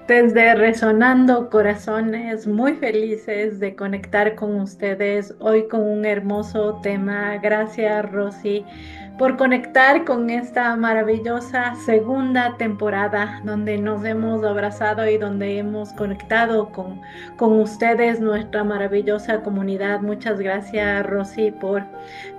Desde Resonando Corazones, muy felices de conectar con ustedes hoy con un hermoso tema. Gracias, Rosy, por conectar con esta maravillosa segunda temporada donde nos hemos abrazado y donde hemos conectado con ustedes, nuestra maravillosa comunidad. Muchas gracias, Rosy, por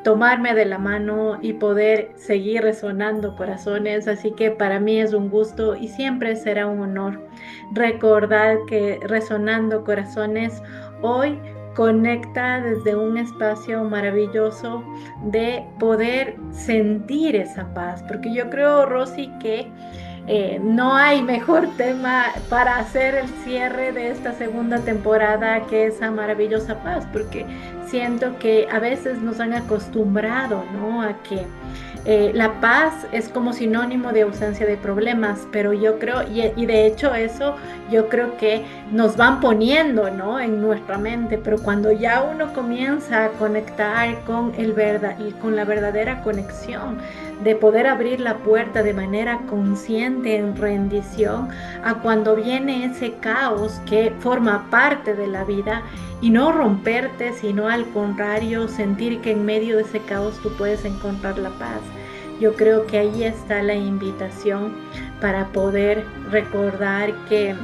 tomarme de la mano y poder seguir resonando corazones. Así que para mí es un gusto y siempre será un honor recordar que Resonando Corazones hoy conecta desde un espacio maravilloso de poder sentir esa paz, porque yo creo, Rosy, que no hay mejor tema para hacer el cierre de esta segunda temporada que esa maravillosa paz, porque siento que a veces nos han acostumbrado, ¿no? A que la paz es como sinónimo de ausencia de problemas, pero yo creo, y de hecho eso yo creo que nos van poniendo, ¿no? En nuestra mente, pero cuando ya uno comienza a conectar con con la verdadera conexión, de poder abrir la puerta de manera consciente en rendición a cuando viene ese caos que forma parte de la vida y no romperte, sino al contrario, sentir que en medio de ese caos tú puedes encontrar la paz. Yo creo que ahí está la invitación para poder recordar que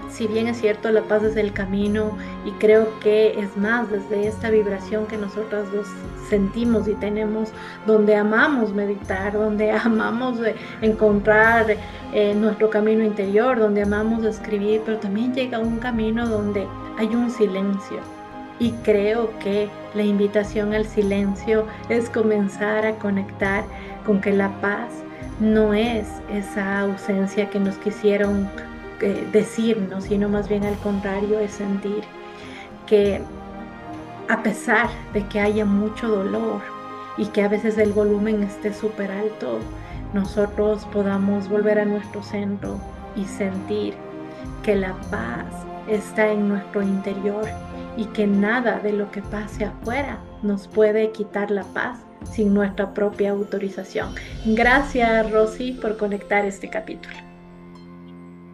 si bien es cierto, la paz es el camino y creo que es más desde esta vibración que nosotras dos sentimos y tenemos, donde amamos meditar, donde amamos encontrar nuestro camino interior, donde amamos escribir, pero también llega un camino donde hay un silencio. Y creo que la invitación al silencio es comenzar a conectar con que la paz no es esa ausencia que nos quisieron decirnos, sino más bien al contrario, es sentir que a pesar de que haya mucho dolor y que a veces el volumen esté súper alto, nosotros podamos volver a nuestro centro y sentir que la paz está en nuestro interior y que nada de lo que pase afuera nos puede quitar la paz sin nuestra propia autorización. Gracias, Rosy, por conectar este capítulo.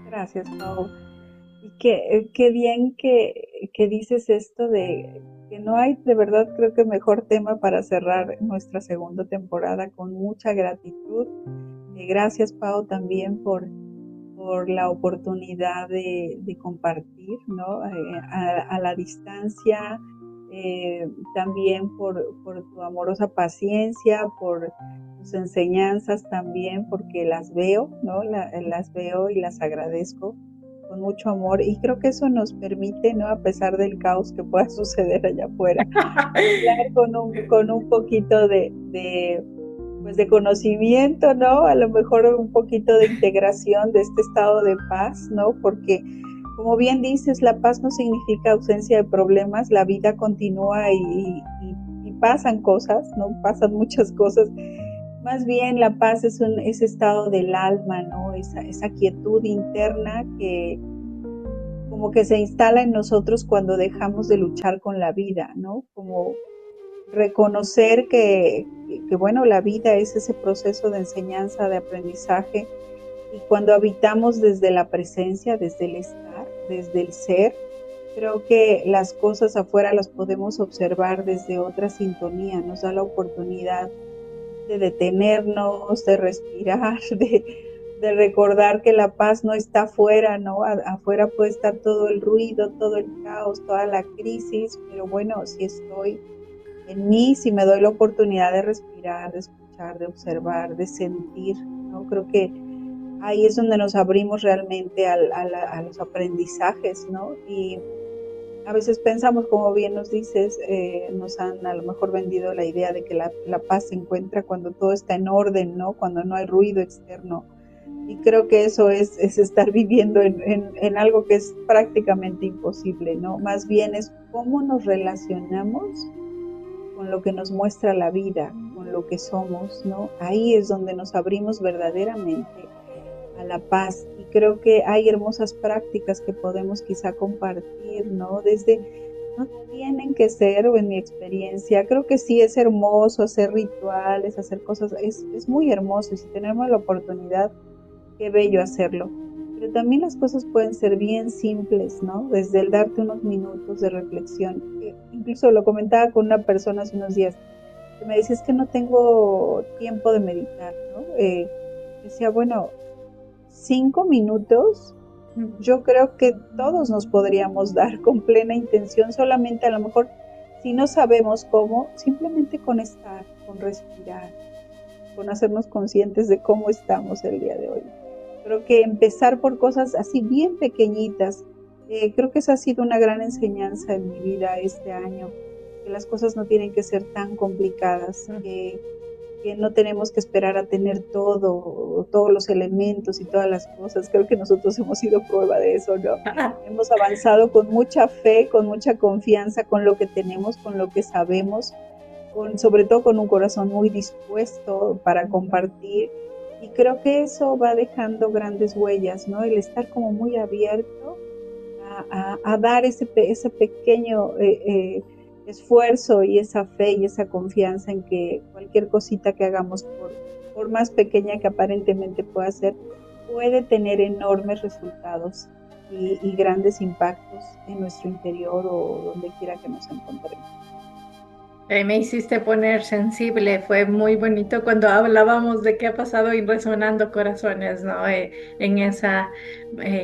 Gracias, Pau. Y qué bien que dices esto de que no hay de verdad creo que mejor tema para cerrar nuestra segunda temporada con mucha gratitud. Gracias, Pau, también por la oportunidad de compartir, ¿no? A la distancia, también por tu amorosa paciencia, por tus enseñanzas también, porque las veo, ¿no? Las veo y las agradezco con mucho amor y creo que eso nos permite, ¿no? A pesar del caos que pueda suceder allá afuera, hablar con un poquito pues de conocimiento, ¿no? A lo mejor un poquito de integración de este estado de paz, ¿no? Porque, como bien dices, la paz no significa ausencia de problemas, la vida continúa y pasan cosas, ¿no? Pasan muchas cosas. Más bien la paz es ese estado del alma, ¿no? Esa quietud interna que como que se instala en nosotros cuando dejamos de luchar con la vida, ¿no? Como reconocer que, bueno, la vida es ese proceso de enseñanza, de aprendizaje, y cuando habitamos desde la presencia, desde el estar, desde el ser, creo que las cosas afuera las podemos observar desde otra sintonía, nos da la oportunidad de detenernos, de respirar, de recordar que la paz no está afuera, ¿no? Afuera puede estar todo el ruido, todo el caos, toda la crisis, pero bueno, si estoy en mí, si me doy la oportunidad de respirar, de escuchar, de observar, de sentir, ¿no? Creo que ahí es donde nos abrimos realmente a los aprendizajes, ¿no? Y a veces pensamos, como bien nos dices, nos han a lo mejor vendido la idea de que la paz se encuentra cuando todo está en orden, ¿no? Cuando no hay ruido externo. Y creo que eso es estar viviendo en algo que es prácticamente imposible, ¿no? Más bien es cómo nos relacionamos con lo que nos muestra la vida, con lo que somos, ¿no? Ahí es donde nos abrimos verdaderamente a la paz. Y creo que hay hermosas prácticas que podemos quizá compartir, ¿no? Desde, no tienen que ser, o en mi experiencia, creo que sí es hermoso hacer rituales, hacer cosas, es muy hermoso y si tenemos la oportunidad, qué bello hacerlo. Pero también las cosas pueden ser bien simples, ¿no? Desde el darte unos minutos de reflexión. Incluso lo comentaba con una persona hace unos días, que me decía, es que no tengo tiempo de meditar, ¿no? Decía, bueno, 5 minutos, yo creo que todos nos podríamos dar con plena intención, solamente a lo mejor, si no sabemos cómo, simplemente con estar, con respirar, con hacernos conscientes de cómo estamos el día de hoy. Creo que empezar por cosas así bien pequeñitas, creo que esa ha sido una gran enseñanza en mi vida este año, que las cosas no tienen que ser tan complicadas, que no tenemos que esperar a tener todo, todos los elementos y todas las cosas. Creo que nosotros hemos sido prueba de eso, ¿no? Hemos avanzado con mucha fe, con mucha confianza, con lo que tenemos, con lo que sabemos, sobre todo con un corazón muy dispuesto para compartir. Y creo que eso va dejando grandes huellas, ¿no? El estar como muy abierto a dar ese pequeño esfuerzo y esa fe y esa confianza en que cualquier cosita que hagamos, por más pequeña que aparentemente pueda ser, puede tener enormes resultados y grandes impactos en nuestro interior o donde quiera que nos encontremos. Me hiciste poner sensible, fue muy bonito cuando hablábamos de qué ha pasado en Resonando Corazones, ¿no? En esa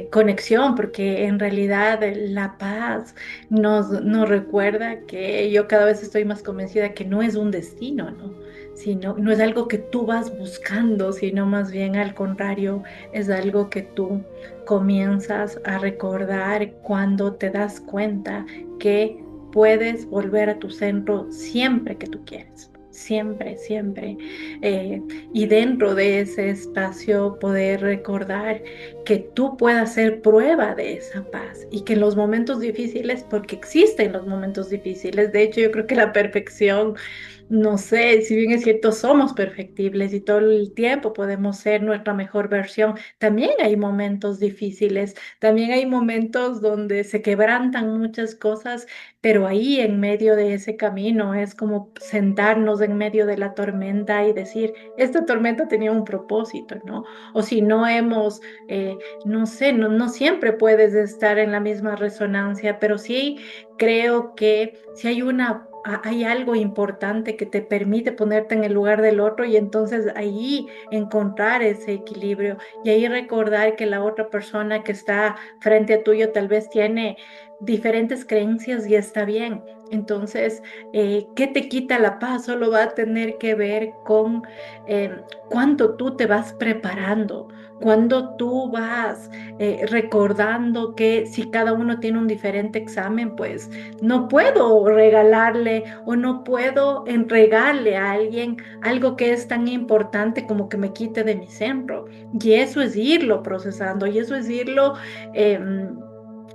conexión, porque en realidad la paz nos recuerda que yo cada vez estoy más convencida que no es un destino, ¿no? Sino, no es algo que tú vas buscando, sino más bien al contrario, es algo que tú comienzas a recordar cuando te das cuenta que puedes volver a tu centro siempre que tú quieres, siempre, siempre. Eh, y dentro de ese espacio poder recordar que tú puedas ser prueba de esa paz y que en los momentos difíciles, porque existen los momentos difíciles, de hecho yo creo que la perfección, no sé, si bien es cierto, somos perfectibles y todo el tiempo podemos ser nuestra mejor versión, también hay momentos difíciles, también hay momentos donde se quebrantan muchas cosas, pero ahí en medio de ese camino es como sentarnos en medio de la tormenta y decir, esta tormenta tenía un propósito, ¿no? O si no hemos, no sé, no siempre puedes estar en la misma resonancia, pero sí creo que si hay hay algo importante que te permite ponerte en el lugar del otro y entonces ahí encontrar ese equilibrio y ahí recordar que la otra persona que está frente a tuyo tal vez tiene diferentes creencias y está bien. Entonces, ¿qué te quita la paz? Solo va a tener que ver con eh, cuánto tú te vas preparando, cuando tú vas recordando que si cada uno tiene un diferente examen, pues no puedo regalarle o no puedo entregarle a alguien algo que es tan importante como que me quite de mi centro. Y eso es irlo procesando y eso es irlo eh,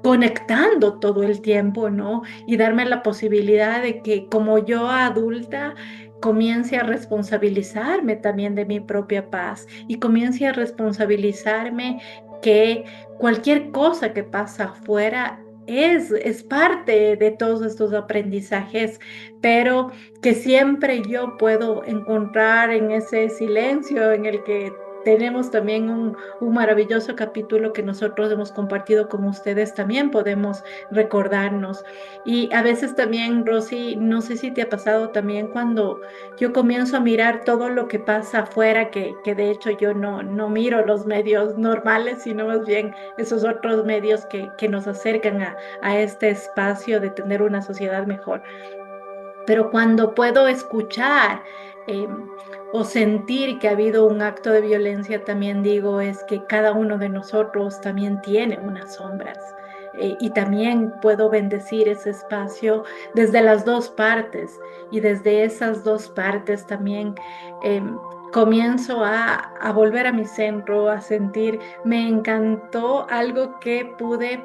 conectando todo el tiempo, ¿no? Y darme la posibilidad de que como yo adulta comience a responsabilizarme también de mi propia paz y comience a responsabilizarme que cualquier cosa que pasa afuera es parte de todos estos aprendizajes, pero que siempre yo puedo encontrar en ese silencio en el que tenemos también un maravilloso capítulo que nosotros hemos compartido con ustedes, también podemos recordarnos. Y a veces también, Rosy, no sé si te ha pasado también cuando yo comienzo a mirar todo lo que pasa afuera, que de hecho yo no miro los medios normales, sino más bien esos otros medios que nos acercan a este espacio de tener una sociedad mejor. Pero cuando puedo escuchar eh, o sentir que ha habido un acto de violencia, también digo es que cada uno de nosotros también tiene unas sombras. Y también puedo bendecir ese espacio desde las dos partes y desde esas dos partes también eh, comienzo a volver a mi centro, a sentir, me encantó algo que pude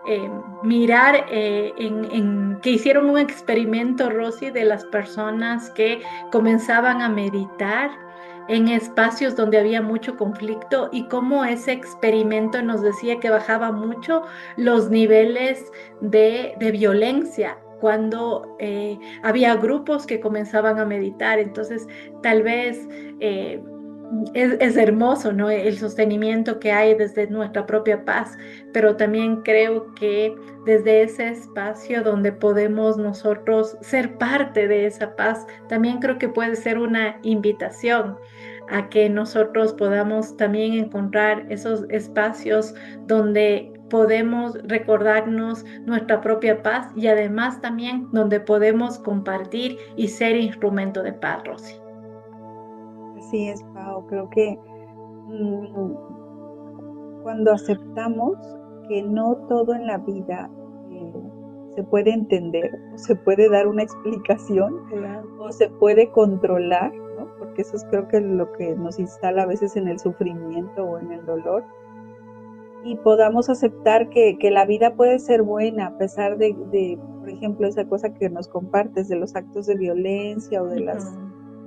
eh, mirar que hicieron un experimento, Rosy, de las personas que comenzaban a meditar. en espacios donde había mucho conflicto y cómo ese experimento nos decía que bajaba mucho los niveles de violencia cuando había grupos que comenzaban a meditar. Entonces, tal vez es hermoso, ¿no? El sostenimiento que hay desde nuestra propia paz, pero también creo que desde ese espacio donde podemos nosotros ser parte de esa paz, también creo que puede ser una invitación a que nosotros podamos también encontrar esos espacios donde podemos recordarnos nuestra propia paz y además también donde podemos compartir y ser instrumento de paz, Rosy. Así es, Pau. Creo que cuando aceptamos que no todo en la vida se puede entender o se puede dar una explicación o se puede controlar, ¿no? Porque eso es creo que lo que nos instala a veces en el sufrimiento o en el dolor, y podamos aceptar que la vida puede ser buena a pesar de, por ejemplo, esa cosa que nos compartes de los actos de violencia o de las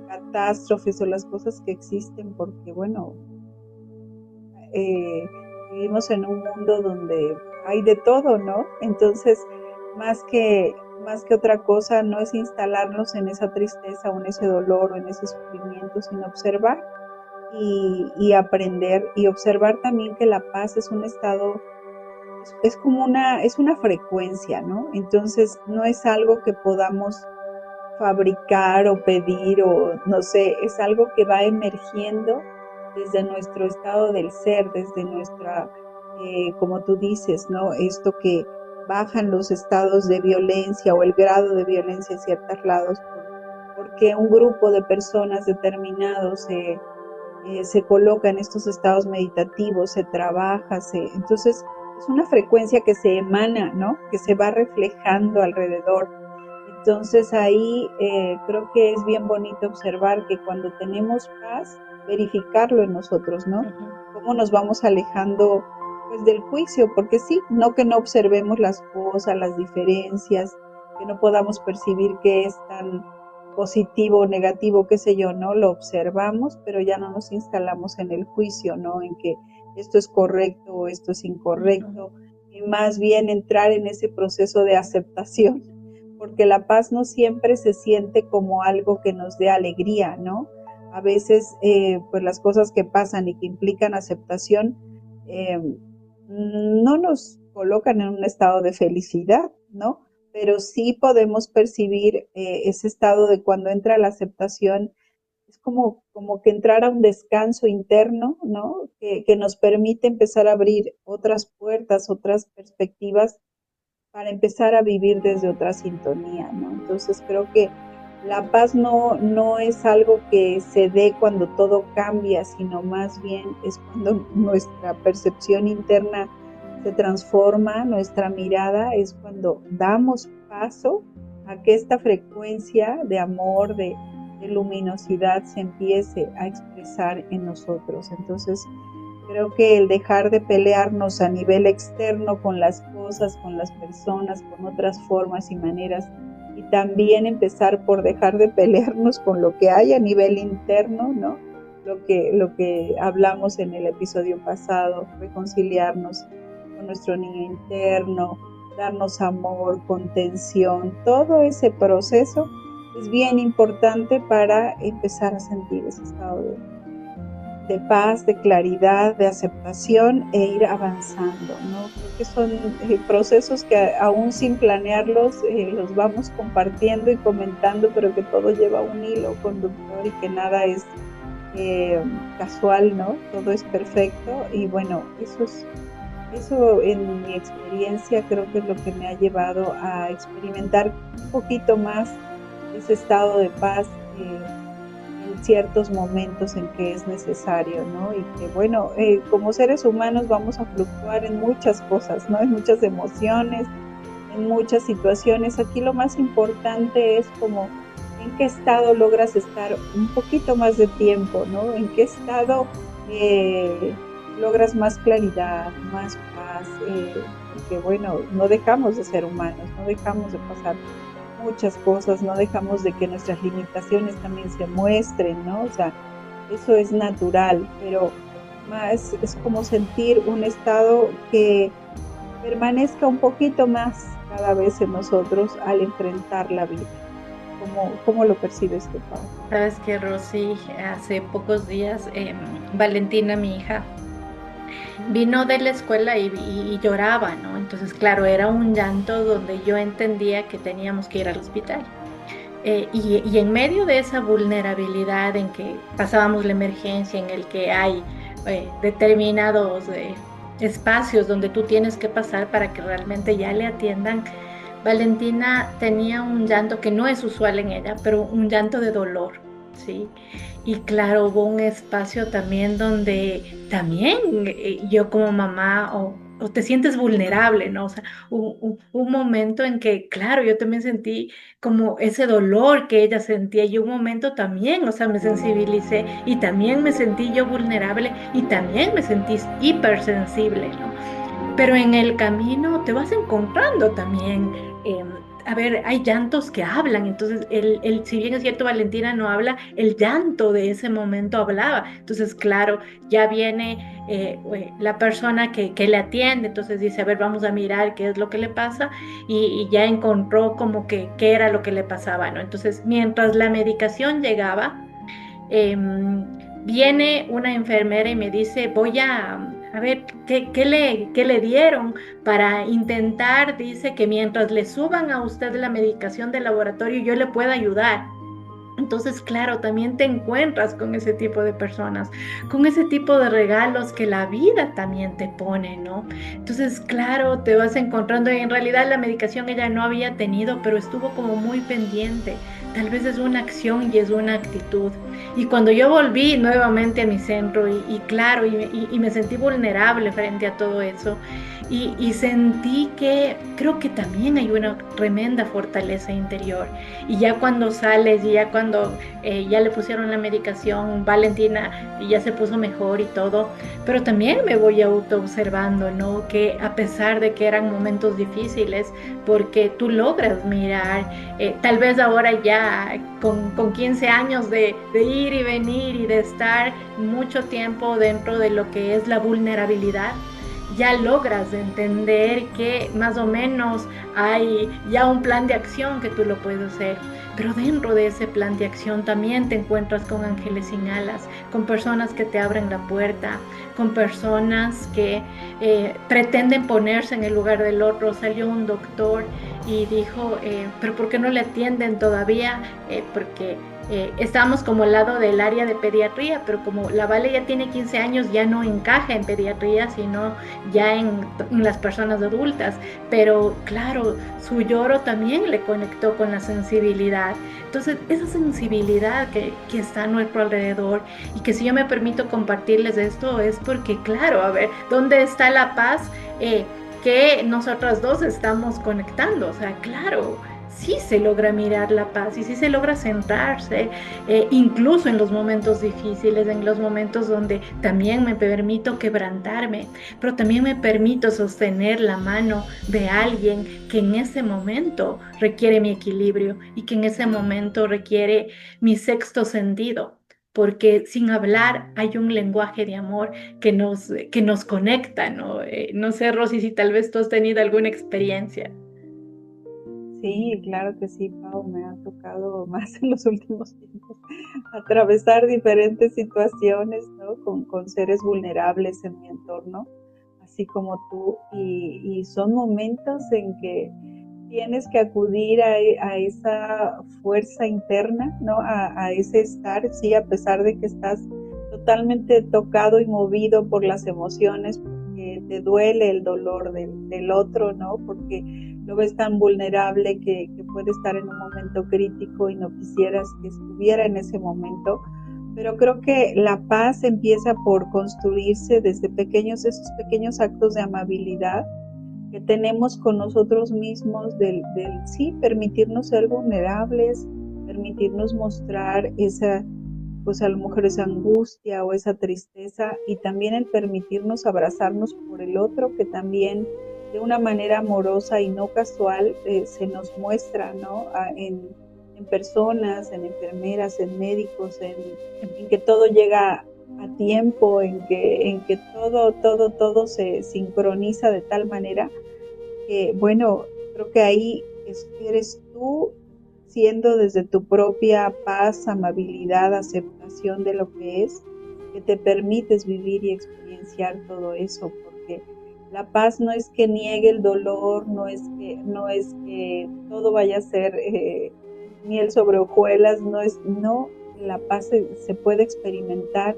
catástrofes o las cosas que existen, porque bueno, vivimos en un mundo donde hay de todo, ¿no? Entonces, más que otra cosa, no es instalarnos en esa tristeza o en ese dolor o en ese sufrimiento, sino observar y aprender y observar también que la paz es un estado, es como es una frecuencia, ¿no? Entonces, no es algo que podamos fabricar o pedir o no sé, es algo que va emergiendo desde nuestro estado del ser, desde nuestra, como tú dices, ¿no? Esto que bajan los estados de violencia o el grado de violencia en ciertos lados, porque un grupo de personas determinados se coloca en estos estados meditativos, se trabaja, entonces es una frecuencia que se emana, ¿no? Que se va reflejando alrededor. Entonces ahí creo que es bien bonito observar que cuando tenemos paz, verificarlo en nosotros, ¿no? Cómo nos vamos alejando pues del juicio, porque sí, no que no observemos las cosas, las diferencias, que no podamos percibir que es tan positivo o negativo, qué sé yo, ¿no? Lo observamos, pero ya no nos instalamos en el juicio, ¿no? En que esto es correcto o esto es incorrecto, y más bien entrar en ese proceso de aceptación, porque la paz no siempre se siente como algo que nos dé alegría, ¿no? A veces, pues las cosas que pasan y que implican aceptación no nos colocan en un estado de felicidad, ¿no? Pero sí podemos percibir ese estado de cuando entra la aceptación, es como que entrar a un descanso interno, ¿no? Que nos permite empezar a abrir otras puertas, otras perspectivas para empezar a vivir desde otra sintonía, ¿no? Entonces creo que la paz no es algo que se dé cuando todo cambia, sino más bien es cuando nuestra percepción interna se transforma, nuestra mirada es cuando damos paso a que esta frecuencia de amor, de luminosidad se empiece a expresar en nosotros. Entonces, creo que el dejar de pelearnos a nivel externo con las cosas, con las personas, con otras formas y maneras, y también empezar por dejar de pelearnos con lo que hay a nivel interno, ¿no? Lo que hablamos en el episodio pasado, reconciliarnos con nuestro niño interno, darnos amor, contención, todo ese proceso es bien importante para empezar a sentir ese estado de paz, de claridad, de aceptación e ir avanzando, ¿no? Creo que son procesos que aún sin planearlos los vamos compartiendo y comentando, pero que todo lleva un hilo conductor y que nada es casual, ¿no? Todo es perfecto y bueno, eso en mi experiencia creo que es lo que me ha llevado a experimentar un poquito más ese estado de paz en ciertos momentos en que es necesario, ¿no? Y que bueno, como seres humanos vamos a fluctuar en muchas cosas, ¿no? En muchas emociones, en muchas situaciones. Aquí lo más importante es como en qué estado logras estar un poquito más de tiempo, ¿no? En qué estado logras más claridad, más paz, que bueno, no dejamos de ser humanos, no dejamos de pasar muchas cosas, no dejamos de que nuestras limitaciones también se muestren, ¿no? O sea, eso es natural, pero más es como sentir un estado que permanezca un poquito más cada vez en nosotros al enfrentar la vida. ¿Cómo lo percibes tú, Pau? Sabes que Rosy, hace pocos días, Valentina, mi hija, vino de la escuela y lloraba, ¿no? Entonces, claro, era un llanto donde yo entendía que teníamos que ir al hospital. Y en medio de esa vulnerabilidad en que pasábamos la emergencia, en el que hay determinados espacios donde tú tienes que pasar para que realmente ya le atiendan, Valentina tenía un llanto que no es usual en ella, pero un llanto de dolor, ¿sí? Y claro, hubo un espacio también donde también yo como mamá o te sientes vulnerable, ¿no? O sea, un momento en que, claro, yo también sentí como ese dolor que ella sentía y un momento también, o sea, me sensibilicé y también me sentí yo vulnerable y también me sentí hipersensible, ¿no? Pero en el camino te vas encontrando también, eh, a ver, hay llantos que hablan, entonces si bien es cierto, Valentina no habla, el llanto de ese momento hablaba. Entonces, claro, ya viene la persona que le atiende, entonces dice, a ver, vamos a mirar qué es lo que le pasa y ya encontró como que qué era lo que le pasaba, ¿no? Entonces, mientras la medicación llegaba, viene una enfermera y me dice, voy a ver qué le dieron para intentar, dice que mientras le suban a usted la medicación del laboratorio, yo le pueda ayudar. Entonces, claro, también te encuentras con ese tipo de personas, con ese tipo de regalos que la vida también te pone, ¿no? Entonces, claro, te vas encontrando y en realidad la medicación ella no había tenido, pero estuvo como muy pendiente. Tal vez es una acción y es una actitud. Y cuando yo volví nuevamente a mi centro y claro, y me sentí vulnerable frente a todo eso, y sentí que creo que también hay una tremenda fortaleza interior. Y ya cuando sales y ya cuando ya le pusieron la medicación, Valentina ya se puso mejor y todo, pero también me voy auto observando, ¿no? Que a pesar de que eran momentos difíciles, porque tú logras mirar, tal vez ahora ya con 15 años de ir y venir y de estar mucho tiempo dentro de lo que es la vulnerabilidad, ya logras entender que más o menos hay ya un plan de acción que tú lo puedes hacer. Pero dentro de ese plan de acción también te encuentras con ángeles sin alas, con personas que te abren la puerta, con personas que pretenden ponerse en el lugar del otro. Salió un doctor y dijo, pero ¿por qué no le atienden todavía? Porque estábamos como al lado del área de pediatría, pero como la Vale ya tiene 15 años, ya no encaja en pediatría, sino ya en las personas adultas. Pero claro, su lloro también le conectó con la sensibilidad. Entonces, esa sensibilidad que está a nuestro alrededor y que si yo me permito compartirles esto es porque, claro, a ver, ¿dónde está la paz que nosotras dos estamos conectando? O sea, claro, sí se logra mirar la paz y sí se logra centrarse, incluso en los momentos difíciles, en los momentos donde también me permito quebrantarme, pero también me permito sostener la mano de alguien que en ese momento requiere mi equilibrio y que en ese momento requiere mi sexto sentido. Porque sin hablar hay un lenguaje de amor que nos conecta, ¿no? No sé, Rosy, si tal vez tú has tenido alguna experiencia. Sí, claro que sí, Pau, me ha tocado más en los últimos tiempos atravesar diferentes situaciones, ¿no? Con seres vulnerables en mi entorno, así como tú, y son momentos en que tienes que acudir a esa fuerza interna, ¿no? A ese estar, sí, a pesar de que estás totalmente tocado y movido por las emociones, porque te duele el dolor del otro, ¿no? Porque lo ves tan vulnerable que puede estar en un momento crítico y no quisieras que estuviera en ese momento. Pero creo que la paz empieza por construirse desde pequeños, esos pequeños actos de amabilidad que tenemos con nosotros mismos, del sí, permitirnos ser vulnerables, permitirnos mostrar esa, pues a lo mejor esa angustia o esa tristeza, y también el permitirnos abrazarnos por el otro, que también de una manera amorosa y no casual se nos muestra, ¿no? personas, en enfermeras, en médicos, en que todo llega a tiempo, en que todo se sincroniza de tal manera que, bueno, creo que ahí eres tú siendo desde tu propia paz, amabilidad, aceptación de lo que te permites vivir y experienciar todo eso, porque la paz no es que niegue el dolor, no es que todo vaya a ser miel sobre hojuelas, no, la paz se puede experimentar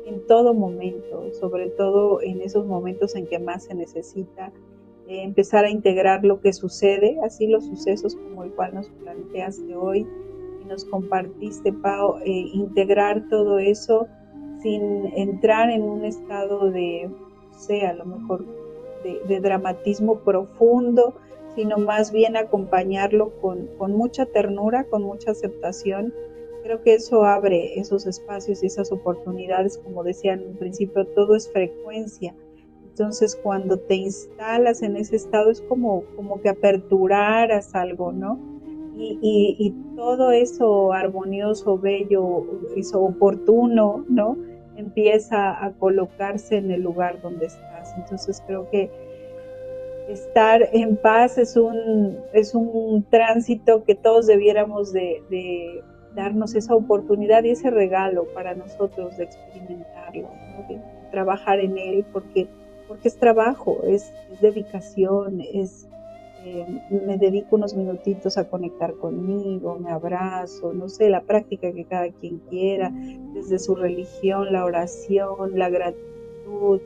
en todo momento, sobre todo en esos momentos en que más se necesita, empezar a integrar lo que sucede, así los sucesos como el cual nos planteaste hoy y nos compartiste, Pau, integrar todo eso sin entrar en un estado de, no sé, a lo mejor de dramatismo profundo, sino más bien acompañarlo con mucha ternura, con mucha aceptación. Creo que eso abre esos espacios y esas oportunidades, como decía en un principio, todo es frecuencia. Entonces, cuando te instalas en ese estado es como que aperturaras algo, ¿no? Y todo eso armonioso, bello, eso oportuno, ¿no? Empieza a colocarse en el lugar donde estás. Entonces, creo que estar en paz es un tránsito que todos debiéramos de darnos esa oportunidad y ese regalo para nosotros de experimentarlo, ¿no? De trabajar en él, porque es trabajo, es dedicación, me dedico unos minutitos a conectar conmigo, me abrazo, no sé, la práctica que cada quien quiera, desde su religión, la oración, la gratitud,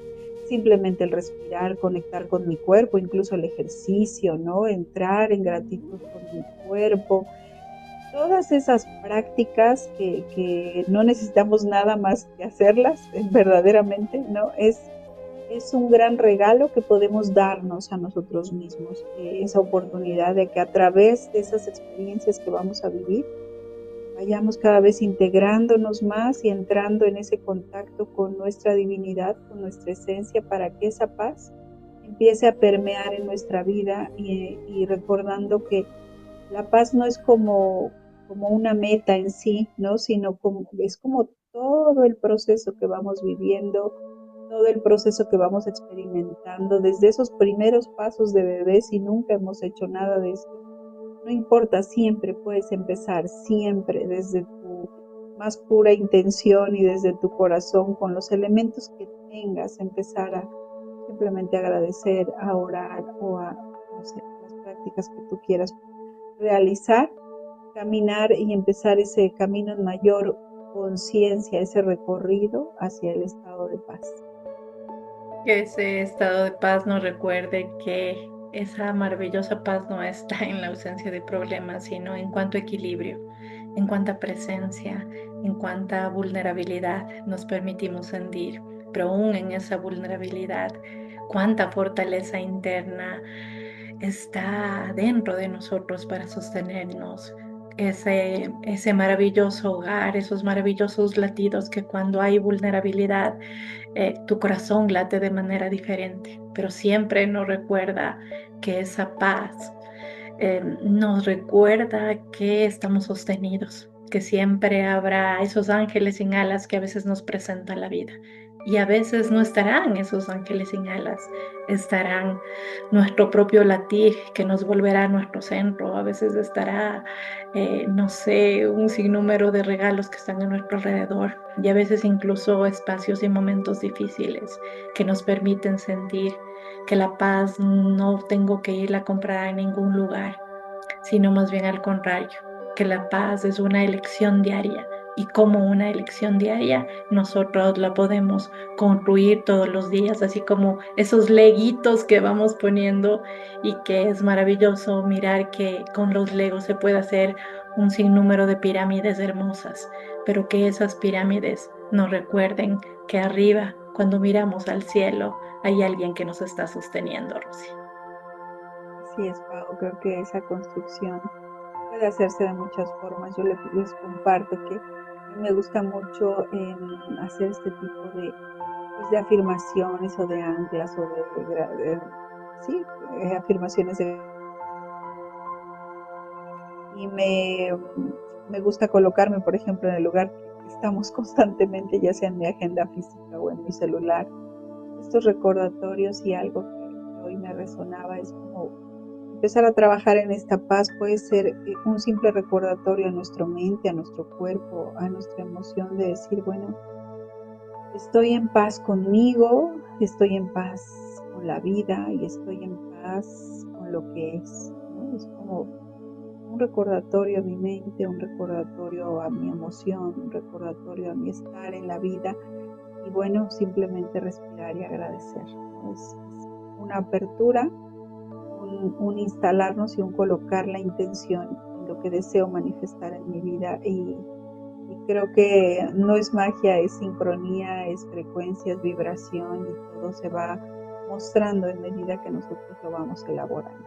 simplemente el respirar, conectar con mi cuerpo, incluso el ejercicio, ¿no? Entrar en gratitud con mi cuerpo. Todas esas prácticas que no necesitamos nada más que hacerlas, verdaderamente, ¿no? Es un gran regalo que podemos darnos a nosotros mismos, esa oportunidad de que a través de esas experiencias que vamos a vivir, vayamos cada vez integrándonos más y entrando en ese contacto con nuestra divinidad, con nuestra esencia, para que esa paz empiece a permear en nuestra vida y recordando que la paz no es como una meta en sí, ¿no? Sino es como todo el proceso que vamos viviendo, todo el proceso que vamos experimentando, desde esos primeros pasos de bebé, si nunca hemos hecho nada de esto. No importa, siempre puedes empezar, siempre desde tu más pura intención y desde tu corazón, con los elementos que tengas, empezar a simplemente agradecer, a orar o a, no sé, las prácticas que tú quieras realizar, caminar y empezar ese camino en mayor conciencia, ese recorrido hacia el estado de paz. Que ese estado de paz nos recuerde que esa maravillosa paz no está en la ausencia de problemas, sino en cuanto a equilibrio, en cuanta presencia, en cuanta vulnerabilidad nos permitimos sentir, pero aún en esa vulnerabilidad, cuánta fortaleza interna está dentro de nosotros para sostenernos. Ese maravilloso hogar, esos maravillosos latidos que cuando hay vulnerabilidad, tu corazón late de manera diferente, pero siempre nos recuerda que esa paz nos recuerda que estamos sostenidos, que siempre habrá esos ángeles sin alas que a veces nos presenta la vida. Y a veces no estarán esos ángeles sin alas, estarán nuestro propio latir que nos volverá a nuestro centro, a veces estará, no sé, un sinnúmero de regalos que están a nuestro alrededor y a veces incluso espacios y momentos difíciles que nos permiten sentir que la paz no tengo que irla a comprar en ningún lugar, sino más bien al contrario, que la paz es una elección diaria y como una elección diaria nosotros la podemos construir todos los días, así como esos leguitos que vamos poniendo y que es maravilloso mirar que con los legos se puede hacer un sinnúmero de pirámides hermosas, pero que esas pirámides nos recuerden que arriba, cuando miramos al cielo, hay alguien que nos está sosteniendo, Rosy. Así es, Pau, creo que esa construcción puede hacerse de muchas formas. Yo les comparto que a mí me gusta mucho hacer este tipo de afirmaciones o de anclas o sí, afirmaciones y me gusta colocarme, por ejemplo, en el lugar que estamos constantemente, ya sea en mi agenda física o en mi celular. Estos recordatorios, y algo que hoy me resonaba es como empezar a trabajar en esta paz. Puede ser un simple recordatorio a nuestra mente, a nuestro cuerpo, a nuestra emoción, de decir, bueno, estoy en paz conmigo, estoy en paz con la vida y estoy en paz con lo que es, ¿no? Es como un recordatorio a mi mente, un recordatorio a mi emoción, un recordatorio a mi estar en la vida. Y bueno, simplemente respirar y agradecer, ¿no? Es una apertura, un instalarnos y un colocar la intención en lo que deseo manifestar en mi vida. Y creo que no es magia, es sincronía, es frecuencia, es vibración, y todo se va mostrando en medida que nosotros lo vamos elaborando.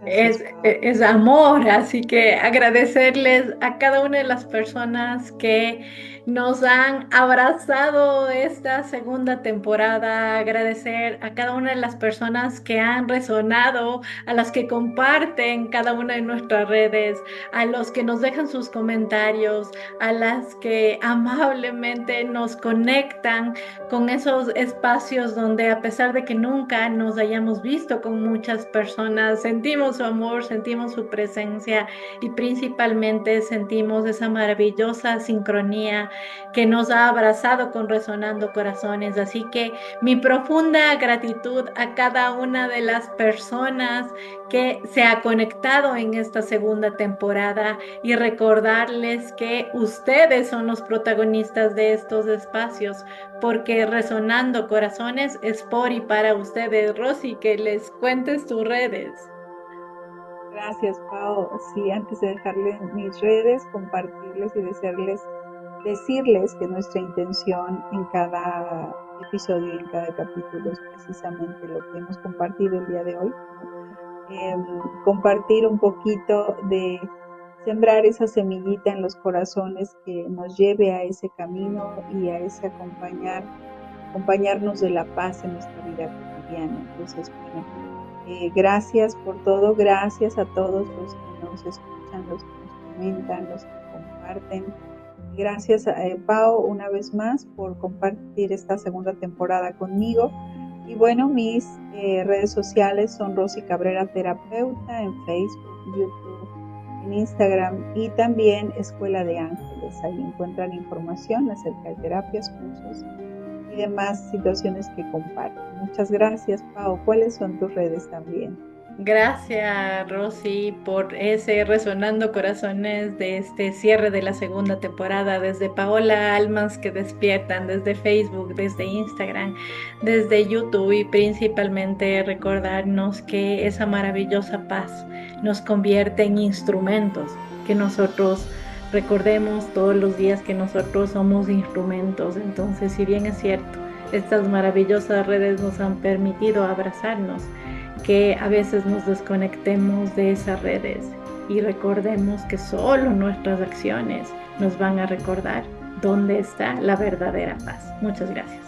Gracias, Pau. Es amor, así que agradecerles a cada una de las personas que nos han abrazado esta segunda temporada, agradecer a cada una de las personas que han resonado, a las que comparten cada una de nuestras redes, a los que nos dejan sus comentarios, a las que amablemente nos conectan con esos espacios donde, a pesar de que nunca nos hayamos visto con muchas personas, sentimos su amor, sentimos su presencia y principalmente sentimos esa maravillosa sincronía que nos ha abrazado con Resonando Corazones. Así que mi profunda gratitud a cada una de las personas que se ha conectado en esta segunda temporada, y recordarles que ustedes son los protagonistas de estos espacios, porque Resonando Corazones es por y para ustedes. Rosy, que les cuentes tus redes. Gracias, Pau. Sí, antes de dejarles mis redes, compartirles y decirles que nuestra intención en cada episodio y en cada capítulo es precisamente lo que hemos compartido el día de hoy, ¿no? Compartir un poquito de sembrar esa semillita en los corazones que nos lleve a ese camino y a ese acompañarnos de la paz en nuestra vida cotidiana. Entonces, bueno, gracias por todo, gracias a todos los que nos escuchan, los que nos comentan, los que comparten. Gracias a Pau una vez más por compartir esta segunda temporada conmigo. Y bueno, mis redes sociales son Rosy Cabrera Terapeuta en Facebook, YouTube, en Instagram, y también Escuela de Ángeles. Ahí encuentran información acerca de terapias, cursos y demás situaciones que comparto. Muchas gracias, Pau. ¿Cuáles son tus redes también? Gracias, Rosy, por ese Resonando Corazones de este cierre de la segunda temporada, desde Paola Almas que despiertan, desde Facebook, desde Instagram, desde YouTube, y principalmente recordarnos que esa maravillosa paz nos convierte en instrumentos, que nosotros recordemos todos los días que nosotros somos instrumentos. Entonces, si bien es cierto, estas maravillosas redes nos han permitido abrazarnos, que a veces nos desconectemos de esas redes y recordemos que solo nuestras acciones nos van a recordar dónde está la verdadera paz. Muchas gracias.